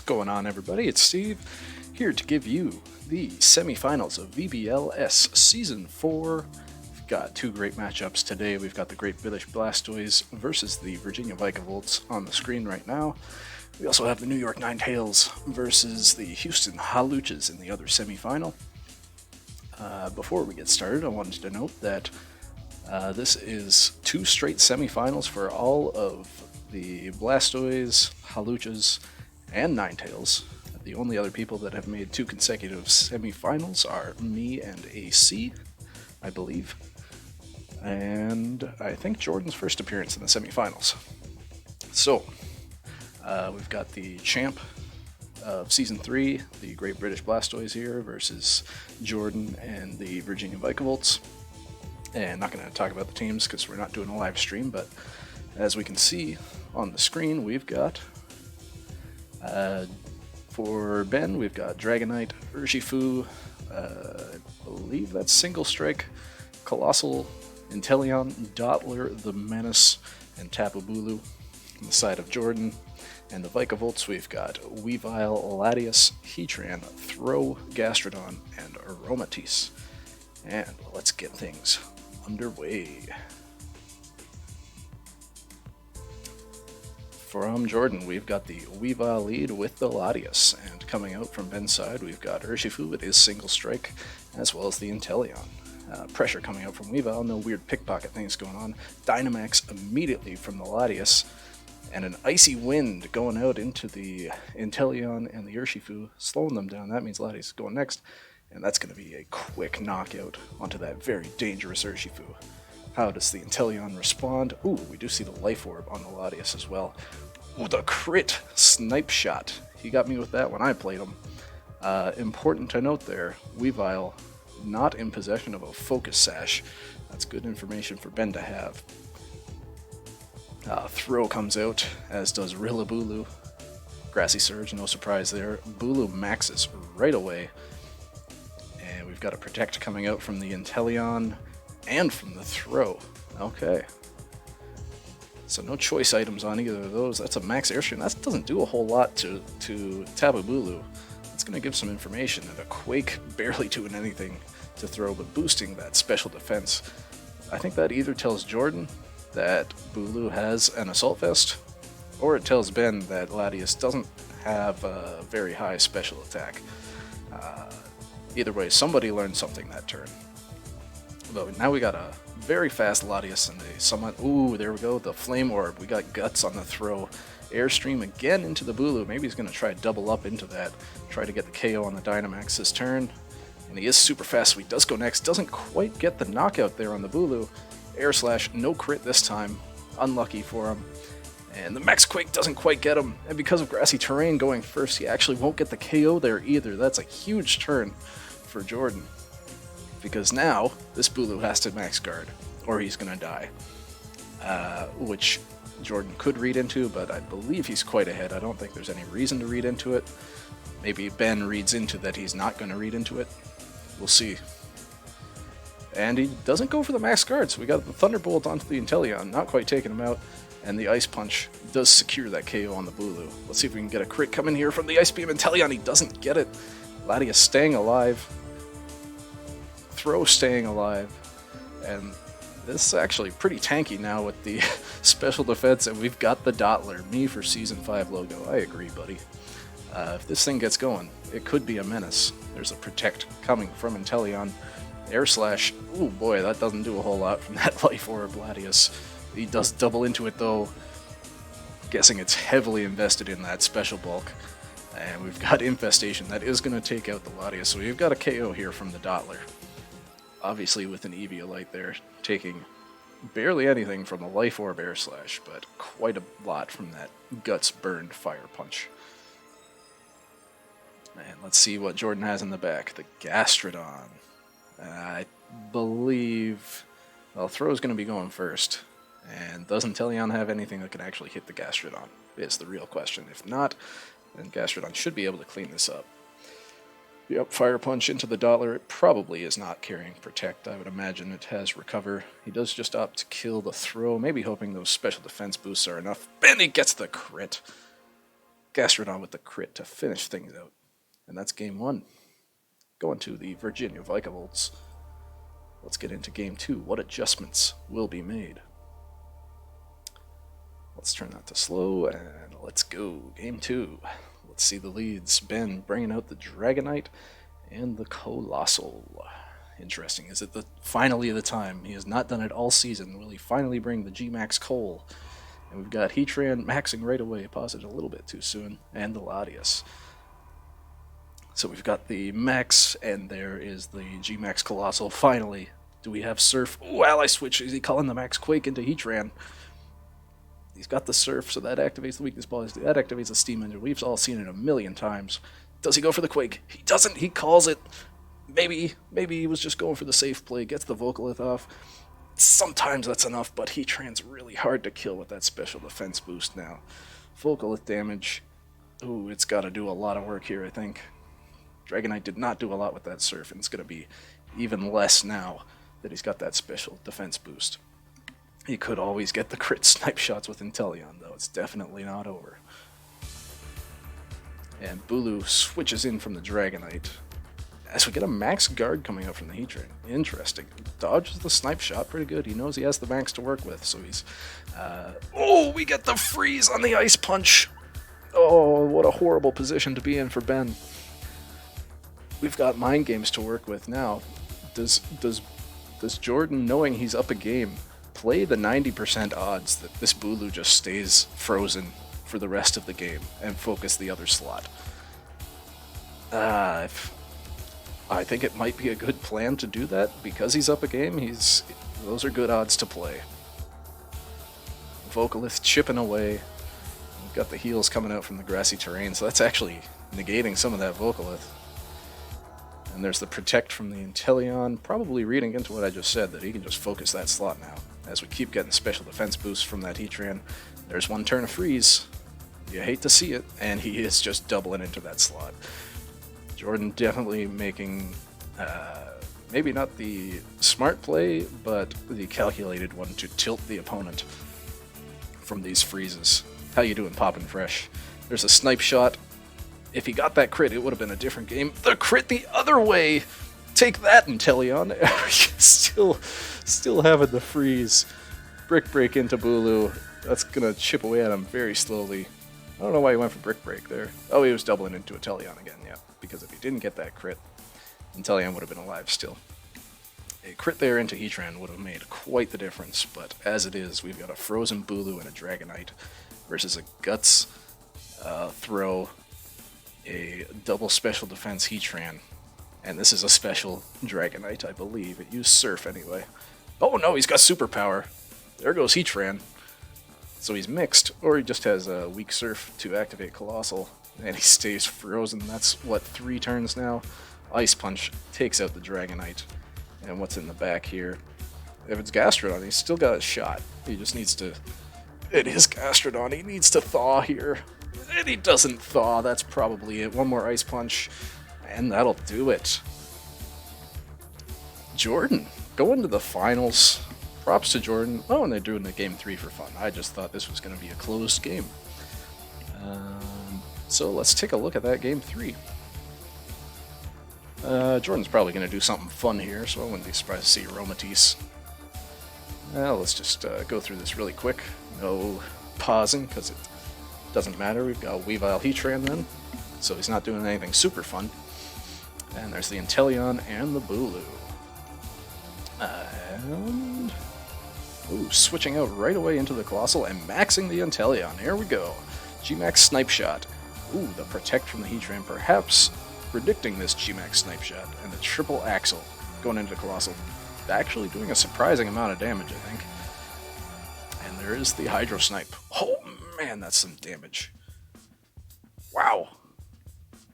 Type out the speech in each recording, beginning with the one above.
What's going on, everybody? It's Steve, here to give you the semifinals of VBL-S Season 4. We've got two great matchups today. We've got the Great British Blastoise versus the Virginia Vikavolts on the screen right now. We also have the New York Ninetales versus the Houston Hawluchas in the other semifinal. Before we get started, I wanted to note that this is two straight semifinals for all of the Blastoise, Hawluchas, and Ninetales. The only other people that have made two consecutive semifinals are me and AC, I believe. And I think Jordan's first appearance in the semifinals. So, we've got the champ of Season 3, the Great British Blastoise here, versus Jordan and the Virginia Vikavolts. And not going to talk about the teams because we're not doing a live stream, but as we can see on the screen, we've got, for Ben, we've got Dragonite, Urshifu, I believe that's Single Strike, Colossal, Inteleon, Dottler, the Menace, and Tapu Bulu. On the side of Jordan and the Vikavolts, we've got Weavile, Latias, Heatran, Throw, Gastrodon, and Aromatisse. And let's get things underway. From Jordan, we've got the Weavile lead with the Latias, and coming out from Ben's side, we've got Urshifu, it is Single Strike, as well as the Inteleon. Pressure coming out from Weavile, no weird pickpocket things going on. Dynamax immediately from the Latias, and an Icy Wind going out into the Inteleon and the Urshifu, slowing them down. That means Latias is going next, and that's going to be a quick knockout onto that very dangerous Urshifu. How does the Inteleon respond? Ooh, we do see the Life Orb on the Latias as well. Ooh, the crit snipe shot. He got me with that when I played him. Important to note there, Weavile not in possession of a Focus Sash. That's good information for Ben to have. Throw comes out, as does Rillaboolu. Grassy Surge, no surprise there. Bulu maxes right away. And we've got a Protect coming out from the Inteleon and from the Throw. Okay. So no choice items on either of those. That's a max airstream. That doesn't do a whole lot to Tapu Bulu. It's going to give some information, and a Quake barely doing anything to Throw, but boosting that special defense. I think that either tells Jordan that Bulu has an Assault Vest, or it tells Ben that Latias doesn't have a very high special attack. Either way, somebody learned something that turn. But now we got a very fast Latias and a somewhat... Ooh, there we go, the Flame Orb. We got Guts on the Throw. Airstream again into the Bulu. Maybe he's going to try to double up into that. Try to get the KO on the Dynamax this turn. And he is super fast, so he does go next. Doesn't quite get the knockout there on the Bulu. Air Slash, no crit this time. Unlucky for him. And the Max Quake doesn't quite get him. And because of Grassy Terrain going first, he actually won't get the KO there either. That's a huge turn for Jordan. Because now, this Bulu has to max guard, or he's going to die. Which Jordan could read into, but I believe he's quite ahead. I don't think there's any reason to read into it. Maybe Ben reads into that he's not going to read into it. We'll see. And he doesn't go for the max guard, so we got the Thunderbolt onto the Inteleon, not quite taking him out. And the Ice Punch does secure that KO on the Bulu. Let's see if we can get a crit coming here from the Ice Beam Inteleon. He doesn't get it. Latias staying alive. Throw staying alive, and this is actually pretty tanky now with the special defense, and we've got the Dottler, me for Season 5 logo. I agree, buddy. If this thing gets going, it could be a menace. There's a Protect coming from Inteleon. Air Slash, ooh boy, that doesn't do a whole lot from that Life Orb Latias. He does double into it though. Guessing it's heavily invested in that special bulk. And we've got Infestation, that is going to take out the Latias, so we've got a KO here from the Dottler. Obviously with an Eviolite there, taking barely anything from the Life Orb Air Slash, but quite a lot from that Guts Burned Fire Punch. And let's see what Jordan has in the back. The Gastrodon. I believe... Well, Throw's going to be going first. And does Inteleon have anything that can actually hit the Gastrodon? Is the real question. If not, then Gastrodon should be able to clean this up. Yep, Fire Punch into the Dottler. It probably is not carrying Protect. I would imagine it has Recover. He does just opt to kill the Throw, maybe hoping those special defense boosts are enough. And he gets the crit. Gastrodon with the crit to finish things out. And that's game 1. Going to the Virginia Vikavolts. Let's get into game 2. What adjustments will be made? Let's turn that to slow, and let's go. Game 2. Let's see the leads. Ben bringing out the Dragonite and the Colossal. Interesting. Is it finally the time? He has not done it all season. Will he finally bring the G-Max Cole? And we've got Heatran maxing right away. Paused it a little bit too soon. And the Latias. So we've got the Max, and there is the G-Max Colossal. Finally, do we have Surf? Oh, Ally Switch. Is he calling the Max Quake into Heatran? He's got the Surf, so that activates the Weakness Ball. That activates the Steam Engine. We've all seen it a million times. Does he go for the Quake? He doesn't. He calls it. Maybe he was just going for the safe play. Gets the Vocalith off. Sometimes that's enough, but Heatran's really hard to kill with that special defense boost now. Vocalith damage. Ooh, it's got to do a lot of work here, I think. Dragonite did not do a lot with that Surf, and it's going to be even less now that he's got that special defense boost. He could always get the crit snipe shots with Inteleon, though. It's definitely not over. And Bulu switches in from the Dragonite. As we get a Max Guard coming out from the Heatran. Interesting. Dodges the snipe shot pretty good. He knows he has the Max to work with, so he's... Oh, we get the freeze on the Ice Punch! Oh, what a horrible position to be in for Ben. We've got Mind Games to work with now. Does Jordan, knowing he's up a game, play the 90% odds that this Bulu just stays frozen for the rest of the game and focus the other slot? I think it might be a good plan to do that because he's up a game. Those are good odds to play. Vocalith chipping away. We've got the heals coming out from the grassy terrain, so that's actually negating some of that Vocalith. And there's the Protect from the Inteleon, probably reading into what I just said, that he can just focus that slot now. As we keep getting special defense boosts from that Heatran, there's one turn of freeze. You hate to see it, and he is just doubling into that slot. Jordan definitely making, maybe not the smart play, but the calculated one to tilt the opponent from these freezes. How you doing, Poppin' Fresh? There's a snipe shot. If he got that crit, it would have been a different game. The crit the other way! Take that, Inteleon! Still having the freeze. Brick Break into Bulu. That's gonna chip away at him very slowly. I don't know why he went for Brick Break there. Oh, he was doubling into Inteleon again, yeah. Because if he didn't get that crit, Inteleon would have been alive still. A crit there into Heatran would have made quite the difference, but as it is, we've got a frozen Bulu and a Dragonite versus a Guts throw, a double special defense Heatran, and this is a special Dragonite, I believe. It used Surf anyway. Oh no, he's got Superpower. There goes Heatran. So he's mixed, or he just has a weak Surf to activate Colossal, and he stays frozen. That's, what, 3 turns now? Ice Punch takes out the Dragonite. And what's in the back here? If it's Gastrodon, he's still got a shot. He just needs to... It is Gastrodon. He needs to thaw here. And he doesn't thaw. That's probably it. One more Ice Punch, and that'll do it. Jordan, going to the finals. Props to Jordan. Oh, and they're doing the game 3 for fun. I just thought this was going to be a closed game. So let's take a look at that game 3. Jordan's probably going to do something fun here, so I wouldn't be surprised to see Aromatisse. Let's just go through this really quick. No pausing, because it doesn't matter. We've got Weavile Heatran then, so he's not doing anything super fun. And there's the Inteleon and the Bulu. And... Ooh, switching out right away into the Colossal and maxing the Inteleon. Here we go. G-Max Snipe Shot. Ooh, the Protect from the Heatran, perhaps predicting this G-Max Snipe Shot. And the Triple Axle going into the Colossal. Actually doing a surprising amount of damage, I think. And there is the Hydro Snipe. Oh man, that's some damage. Wow.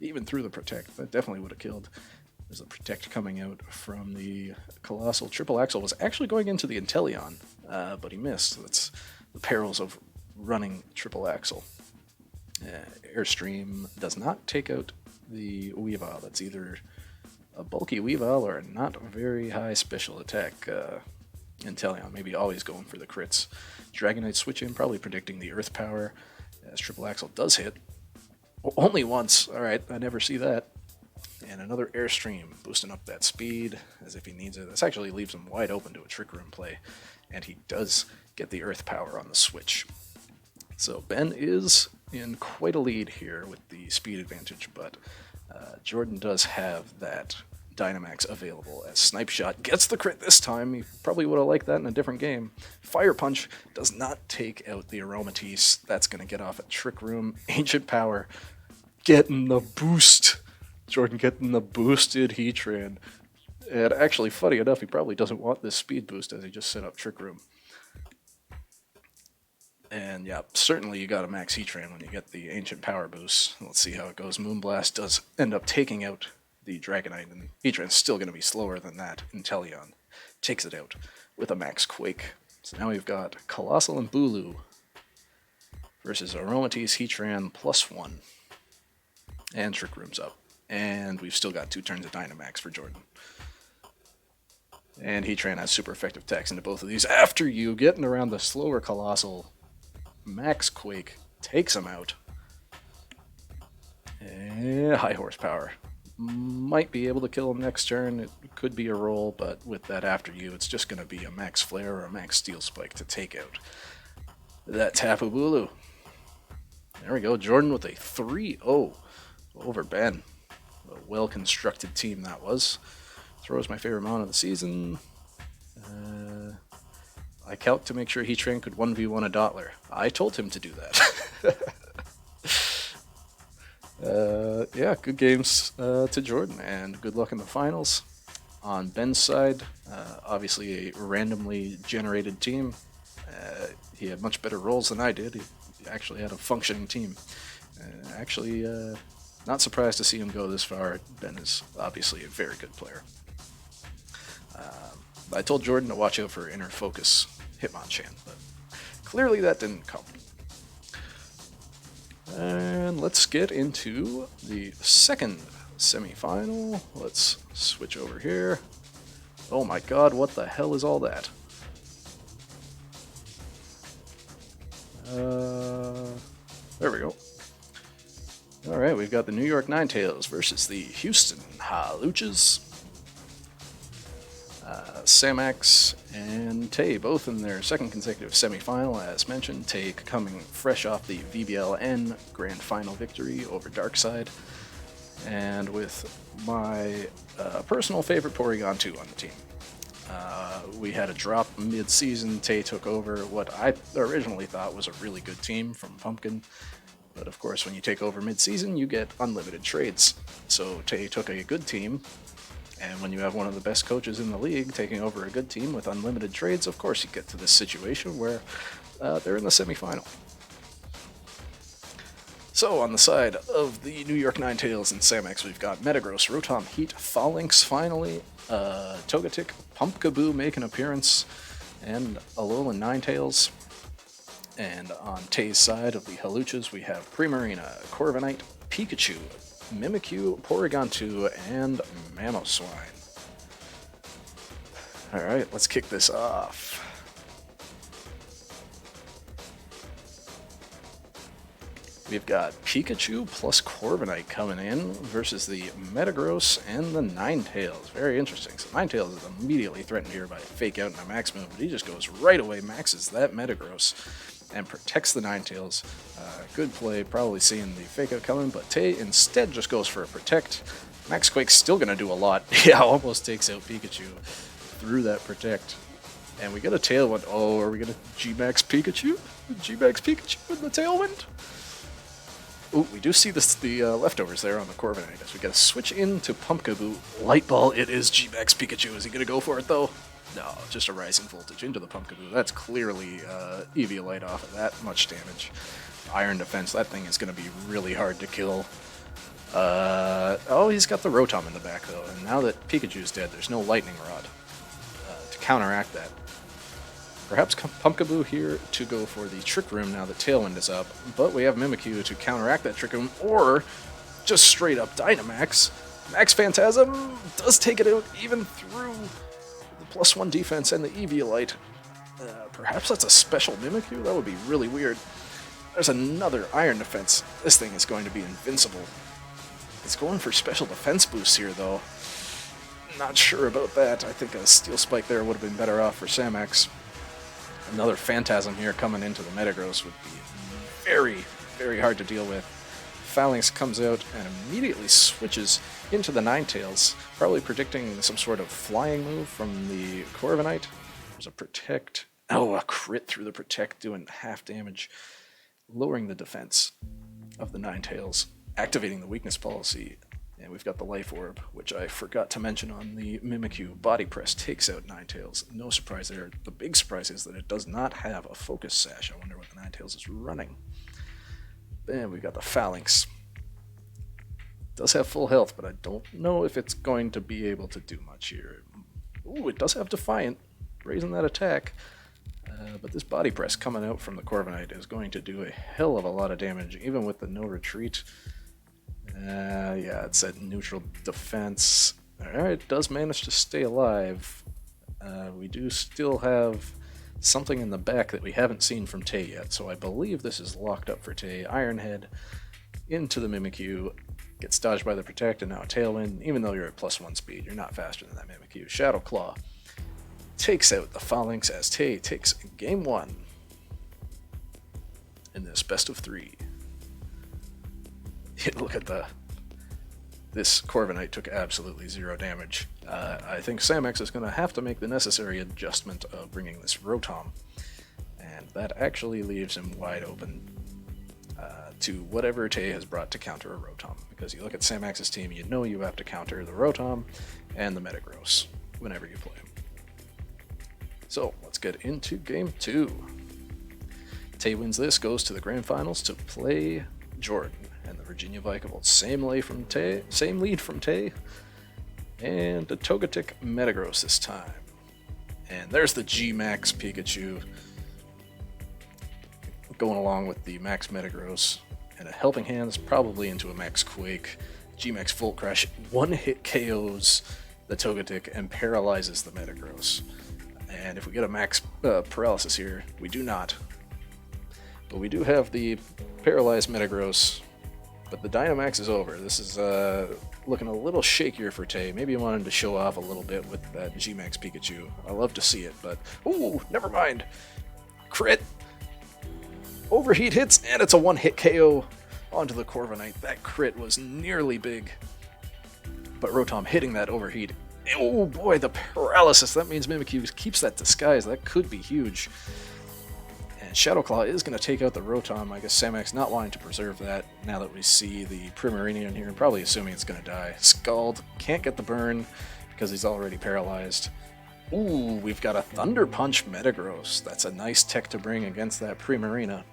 Even through the Protect, that definitely would have killed. There's a Protect coming out from the Colossal. Triple Axle was actually going into the Inteleon, but he missed. That's the perils of running Triple Axle. Airstream does not take out the Weavile. That's either a bulky Weavile or a not very high special attack Inteleon. Maybe always going for the crits. Dragonite switch in, probably predicting the Earth Power, as Triple Axle does hit. Only once. All right, I never see that. And another Airstream, boosting up that speed as if he needs it. This actually leaves him wide open to a Trick Room play, and he does get the Earth Power on the switch. So Ben is in quite a lead here with the speed advantage, but Jordan does have that Dynamax available as Snipe Shot gets the crit this time. He probably would have liked that in a different game. Fire Punch does not take out the Aromatisse. That's going to get off at Trick Room. Ancient Power getting the boost. Jordan getting the boosted Heatran. And actually, funny enough, he probably doesn't want this speed boost as he just set up Trick Room. And yeah, certainly you got a max Heatran when you get the Ancient Power boost. Let's see how it goes. Moonblast does end up taking out the Dragonite, and Heatran's still going to be slower than that. Inteleon takes it out with a max Quake. So now we've got Colossal and Bulu versus Aromatisse, Heatran, +1. And Trick Room's up. And we've still got 2 turns of Dynamax for Jordan. And Heatran has super effective attacks into both of these. After you, getting around the slower Colossal, max Quake takes him out. And high horsepower. Might be able to kill him next turn. It could be a roll, but with that after you, it's just going to be a max Flare or a max Steel Spike to take out that Tapu Bulu. There we go. Jordan with a 3-0 over Ben. A well-constructed team that was. Throws my favorite amount of the season. I calc to make sure Heatran could 1v1 a Dottler. I told him to do that. Yeah, good games to Jordan, and good luck in the finals. On Ben's side, obviously a randomly generated team. He had much better rolls than I did. He actually had a functioning team. Not surprised to see him go this far. Ben is obviously a very good player. I told Jordan to watch out for Inner Focus Hitmonchan, but clearly that didn't come. And let's get into the second semifinal. Let's switch over here. Oh my god, what the hell is all that? There we go. Alright, we've got the New York Ninetales versus the Houston Hawluchas. Samax and Tay both in their second consecutive semifinal, as mentioned. Tay coming fresh off the VBL-N Grand Final victory over Darkside, and with my personal favorite Porygon 2 on the team. We had a drop mid-season. Tay took over what I originally thought was a really good team from Pumpkin. But of course, when you take over mid-season, you get unlimited trades. So Tay took a good team, and when you have one of the best coaches in the league taking over a good team with unlimited trades, of course you get to this situation where they're in the semifinal. So on the side of the New York Ninetales and Samax, we've got Metagross, Rotom, Heat, Phalanx finally, Togetic, Pumpkaboo make an appearance, and Alolan Ninetales. And on Tay's side of the Hawluchas, we have Primarina, Corviknight, Pikachu, Mimikyu, Porygon 2, and Mamoswine. Alright, let's kick this off. We've got Pikachu plus Corviknight coming in versus the Metagross and the Ninetales. Very interesting. So Ninetales is immediately threatened here by a Fake Out and a Max move, but he just goes right away, maxes that Metagross, and protects the Ninetales. Good play, probably seeing the Fake Out coming, but Tay instead just goes for a Protect. Max Quake's still going to do a lot. Yeah, almost takes out Pikachu through that Protect. And we get a Tailwind. Oh, are we going to G-Max Pikachu? G-Max Pikachu in the Tailwind? Ooh, we do see the leftovers there on the Corviknight as we got to switch into Pumpkaboo. Light Ball, it is G-Max Pikachu. Is he going to go for it, though? No, just a Rising Voltage into the Pumpkaboo. That's clearly Eviolite off of that much damage. Iron Defense, that thing is going to be really hard to kill. Oh, he's got the Rotom in the back, though. And now that Pikachu's dead, there's no Lightning Rod to counteract that. Perhaps Pumpkaboo here to go for the Trick Room now that Tailwind is up, but we have Mimikyu to counteract that Trick Room, or just straight up Dynamax. Max Phantasm does take it out even through the +1 defense and the Eviolite. Perhaps that's a special Mimikyu? That would be really weird. There's another Iron Defense. This thing is going to be invincible. It's going for special defense boosts here, though. Not sure about that. I think a Steel Spike there would have been better off for Samax. Another Phantasm here coming into the Metagross would be very, very hard to deal with. Phalanx comes out and immediately switches into the Ninetales, probably predicting some sort of flying move from the Corviknight. There's a Protect. Oh, a crit through the Protect doing half damage, lowering the defense of the Ninetales, activating the weakness policy. And we've got the Life Orb, which I forgot to mention on the Mimikyu. Body Press takes out Ninetales. No surprise there. The big surprise is that it does not have a Focus Sash. I wonder what the Ninetales is running. Then we've got the Phalanx. Does have full health, but I don't know if it's going to be able to do much here. Ooh, it does have Defiant, raising that attack. But this Body Press coming out from the Corviknight is going to do a hell of a lot of damage, even with the no retreat. Yeah, it's at neutral defense. Alright, it does manage to stay alive. We do still have something in the back that we haven't seen from Tay yet, so I believe this is locked up for Tay. Iron Head into the Mimikyu, gets dodged by the Protect, and now a Tailwind. Even though you're at +1 speed, you're not faster than that Mimikyu. Shadow Claw takes out the Phalanx as Tay takes game 1 in this best of 3. Look at this Corviknight took absolutely 0 damage. I think Samax is going to have to make the necessary adjustment of bringing this Rotom, and that actually leaves him wide open to whatever Tay has brought to counter a Rotom, because you look at Samax's team, you know you have to counter the Rotom and the Metagross whenever you play him. So let's get into game 2. Tay wins this, goes to the grand finals to play Jordan and the Virginia Vikavolts. Same lead from Tay, and a Togetic Metagross this time. And there's the G-Max Pikachu going along with the Max Metagross, and a Helping Hands probably into a Max Quake. G-Max Volt Crush one-hit KOs the Togetic and paralyzes the Metagross. And if we get a Max Paralysis here, we do not. But we do have the paralyzed Metagross. But the Dynamax is over. This is looking a little shakier for Tay. Maybe he wanted to show off a little bit with that G-Max Pikachu. I love to see it, but... Ooh, never mind. Crit! Overheat hits, and it's a one-hit KO onto the Corviknight. That crit was nearly big. But Rotom hitting that overheat. Oh boy, the paralysis. That means Mimikyu keeps that disguise. That could be huge. And Shadow Claw is going to take out the Rotom. I guess Samax not wanting to preserve that now that we see the Primarina in here, and probably assuming it's going to die. Scald can't get the burn because he's already paralyzed. Ooh, we've got a Thunder Punch Metagross. That's a nice tech to bring against that Primarina.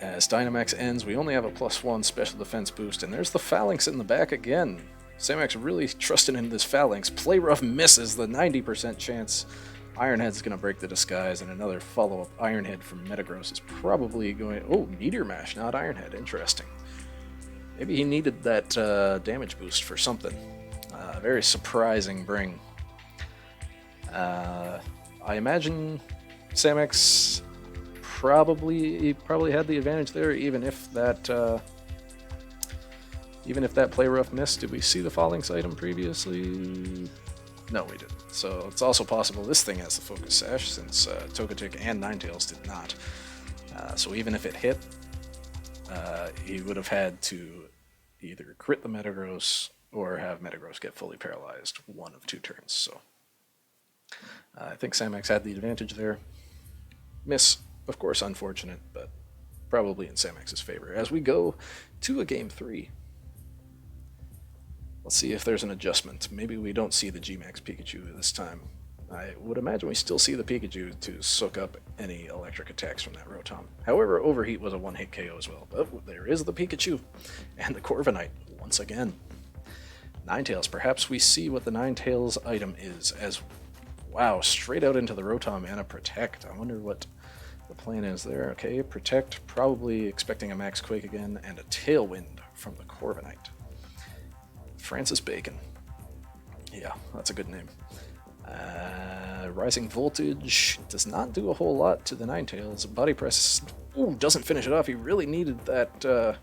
As Dynamax ends, we only have a +1 special defense boost, and there's the Phalanx in the back again. Samax really trusting in this Phalanx. Play Rough misses the 90% chance. Iron Head's going to break the disguise, and another follow-up Iron Head from Metagross is probably going... Oh, Meteor Mash, not Iron Head. Interesting. Maybe he needed that damage boost for something. Very surprising bring. I imagine Samax probably had the advantage there, even if that Play Rough missed. Did we see the Phalanx item previously? No, we didn't. So it's also possible this thing has the Focus Sash, since Togetic and Ninetales did not. So even if it hit, he would have had to either crit the Metagross or have Metagross get fully paralyzed one of 2 turns. So I think Samax had the advantage there. Miss, of course, unfortunate, but probably in Samax's favor. As we go to a game 3. Let's see if there's an adjustment. Maybe we don't see the G-Max Pikachu this time. I would imagine we still see the Pikachu to soak up any electric attacks from that Rotom. However, Overheat was a one-hit KO as well. But there is the Pikachu and the Corviknight once again. Ninetales. Perhaps we see what the Ninetales item is as... Wow, straight out into the Rotom and a Protect. I wonder what the plan is there. Okay, Protect, probably expecting a Max Quake again, and a Tailwind from the Corviknight. Francis Bacon. Yeah, that's a good name. Rising Voltage does not do a whole lot to the Ninetales. Body Press, ooh, doesn't finish it off. He really needed that.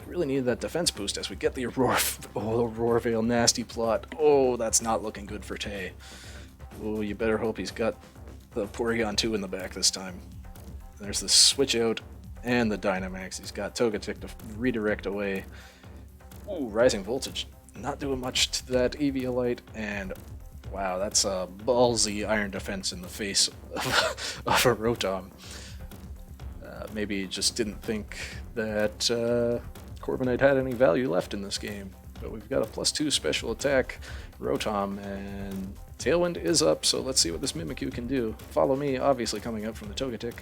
Really needed that defense boost as we get the Aurora Veil nasty plot. Oh, that's not looking good for Tay. Oh, you better hope he's got the Porygon 2 in the back this time. There's the switch out and the Dynamax. He's got Togetic to redirect away. Ooh, Rising Voltage. Not doing much to that Eviolite, and wow, that's a ballsy Iron Defense in the face of a Rotom. Maybe he just didn't think that Corviknight had any value left in this game. But we've got a +2 special attack Rotom, and Tailwind is up, so let's see what this Mimikyu can do. Follow Me, obviously coming up from the Togetic.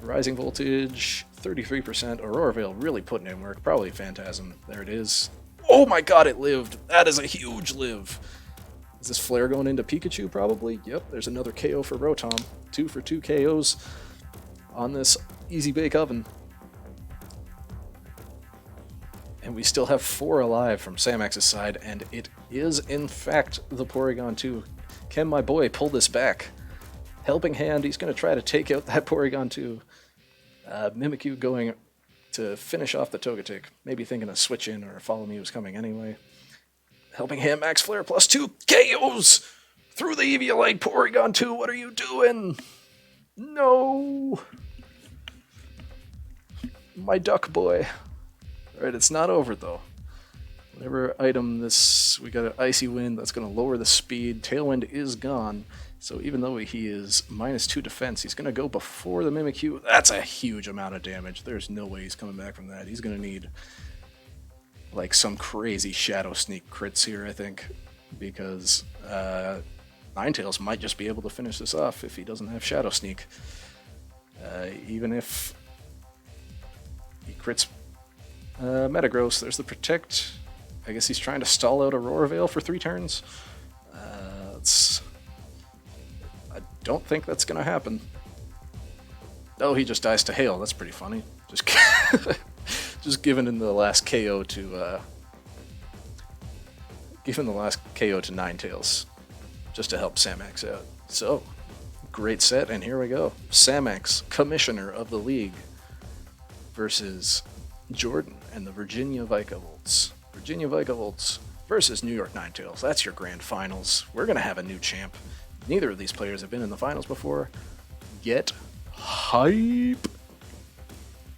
Rising Voltage, 33%. Aurora Veil really putting in work. Probably Phantasm. There it is. Oh my god, it lived! That is a huge live! Is this Flare going into Pikachu, probably? Yep, there's another KO for Rotom. 2 for 2 KOs on this Easy Bake Oven. And we still have 4 alive from Samax's side, and it is, in fact, the Porygon 2. Can my boy pull this back? Helping Hand, he's going to try to take out that Porygon 2. Mimikyu going to finish off the Togetic. Maybe thinking a switch in or Follow Me was coming anyway. Helping Hand, Max Flare +2. KOs! Through the Eviolite, Porygon 2, what are you doing? No! My duck boy. Alright, it's not over though. Whatever item this, we got an Icy Wind that's going to lower the speed. Tailwind is gone, so even though he is -2 defense, he's going to go before the Mimikyu. That's a huge amount of damage. There's no way he's coming back from that. He's going to need like some crazy Shadow Sneak crits here, I think, because Ninetales might just be able to finish this off if he doesn't have Shadow Sneak. Even if he crits Metagross, there's the Protect. I guess he's trying to stall out Aurora Veil for 3 turns. I don't think that's going to happen. Oh, he just dies to Hail. That's pretty funny. Just just giving him the last KO to Ninetales, just to help Samax out. So, great set, and here we go. Samax, Commissioner of the League, versus Jordan and the Virginia Vikavolts. Virginia Vikavolts versus New York Ninetales. That's your grand finals. We're going to have a new champ. Neither of these players have been in the finals before. Get hype!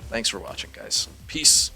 Thanks for watching, guys. Peace.